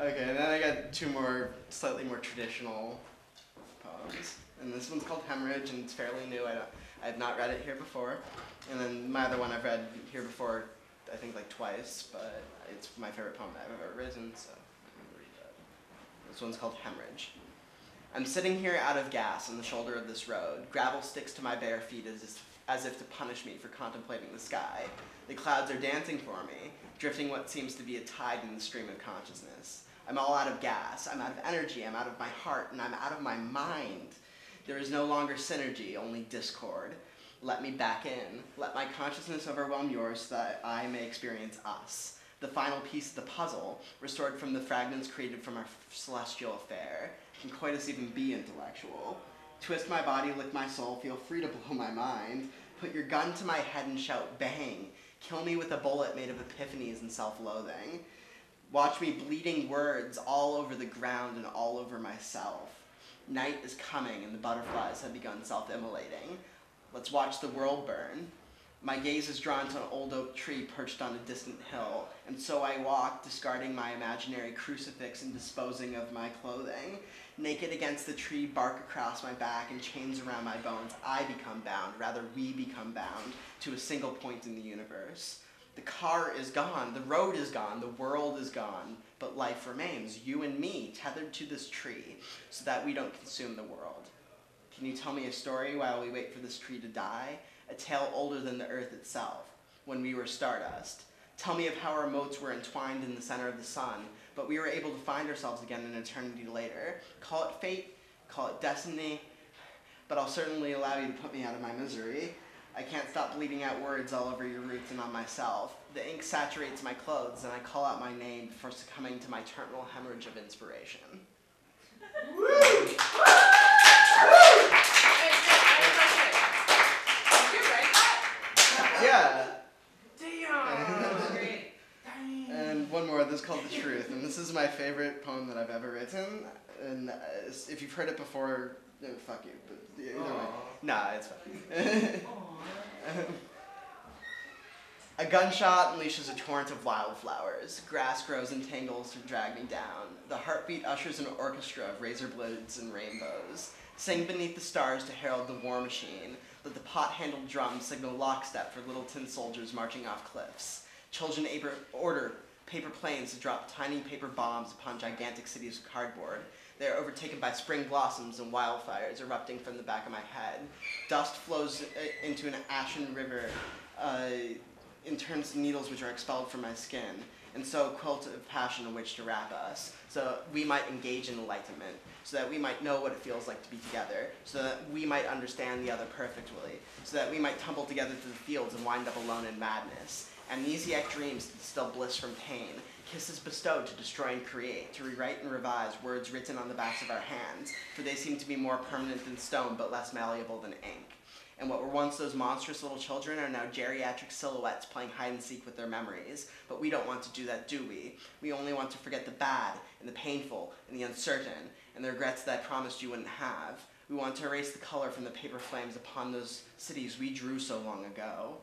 Okay, and then I got two more, slightly more traditional poems. And this one's called Hemorrhage, and it's fairly new. I have not read it here before. And then my other one I've read here before, I think like twice, but it's my favorite poem that I've ever written, so I'm gonna read that. This one's called Hemorrhage. I'm sitting here out of gas on the shoulder of this road. Gravel sticks to my bare feet as if to punish me for contemplating the sky. The clouds are dancing for me, drifting what seems to be a tide in the stream of consciousness. I'm all out of gas, I'm out of energy, I'm out of my heart, and I'm out of my mind. There is no longer synergy, only discord. Let me back in. Let my consciousness overwhelm yours so that I may experience us. The final piece of the puzzle, restored from the fragments created from our celestial affair. Can coitus even be intellectual? Twist my body, lick my soul, feel free to blow my mind. Put your gun to my head and shout bang. Kill me with a bullet made of epiphanies and self-loathing. Watch me bleeding words all over the ground and all over myself. Night is coming and the butterflies have begun self-immolating. Let's watch the world burn. My gaze is drawn to an old oak tree perched on a distant hill, and so I walk, discarding my imaginary crucifix and disposing of my clothing. Naked against the tree, bark across my back and chains around my bones, I become bound, rather we become bound, to a single point in the universe. The car is gone, the road is gone, the world is gone, but life remains, you and me, tethered to this tree, so that we don't consume the world. Can you tell me a story while we wait for this tree to die? A tale older than the earth itself, when we were stardust. Tell me of how our motes were entwined in the center of the sun, but we were able to find ourselves again an eternity later. Call it fate, call it destiny, but I'll certainly allow you to put me out of my misery. I can't stop bleeding out words all over your roots and on myself. The ink saturates my clothes, and I call out my name before succumbing to my terminal hemorrhage of inspiration. Woo! Yeah. Damn. Great. And one more. This is called The Truth, and this is my favorite poem that I've ever written. And if you've heard it before, fuck you. But either way, nah, it's fine. A gunshot unleashes a torrent of wildflowers. Grass grows in tangles to drag me down. The heartbeat ushers an orchestra of razor blades and rainbows. Sing beneath the stars to herald the war machine. Let the pot-handled drums signal lockstep for little tin soldiers marching off cliffs. Children order paper planes to drop tiny paper bombs upon gigantic cities of cardboard. They are overtaken by spring blossoms and wildfires erupting from the back of my head. Dust flows into an ashen river and turns to needles which are expelled from my skin. And so a quilt of passion in which to wrap us, so we might engage in enlightenment, so that we might know what it feels like to be together, so that we might understand the other perfectly, so that we might tumble together through the fields and wind up alone in madness. Amnesiac dreams to distill bliss from pain, kisses bestowed to destroy and create, to rewrite and revise words written on the backs of our hands, for they seem to be more permanent than stone but less malleable than ink. And what were once those monstrous little children are now geriatric silhouettes playing hide-and-seek with their memories. But we don't want to do that, do we? We only want to forget the bad, and the painful, and the uncertain, and the regrets that I promised you wouldn't have. We want to erase the color from the paper flames upon those cities we drew so long ago.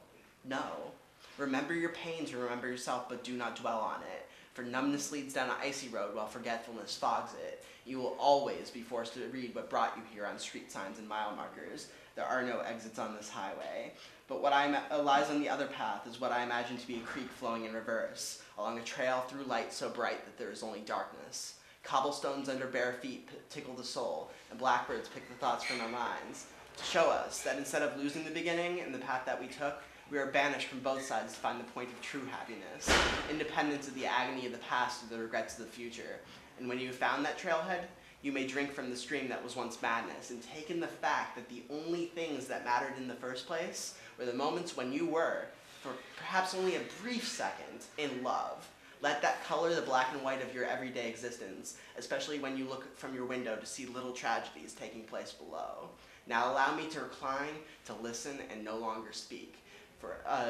No. Remember your pain to remember yourself, but do not dwell on it. For numbness leads down an icy road while forgetfulness fogs it. You will always be forced to read what brought you here on street signs and mile markers. There are no exits on this highway. But what lies on the other path is what I imagine to be a creek flowing in reverse, along a trail through light so bright that there is only darkness. Cobblestones under bare feet tickle the soul, and blackbirds pick the thoughts from our minds, to show us that instead of losing the beginning and the path that we took, we are banished from both sides to find the point of true happiness, independent of the agony of the past or the regrets of the future. And when you have found that trailhead, you may drink from the stream that was once madness, and take in the fact that the only things that mattered in the first place were the moments when you were, for perhaps only a brief second, in love. Let that color the black and white of your everyday existence, especially when you look from your window to see little tragedies taking place below. Now allow me to recline, to listen, and no longer speak,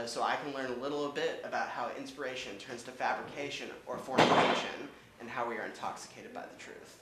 so I can learn a little bit about how inspiration turns to fabrication or fornication, and how we are intoxicated by the truth.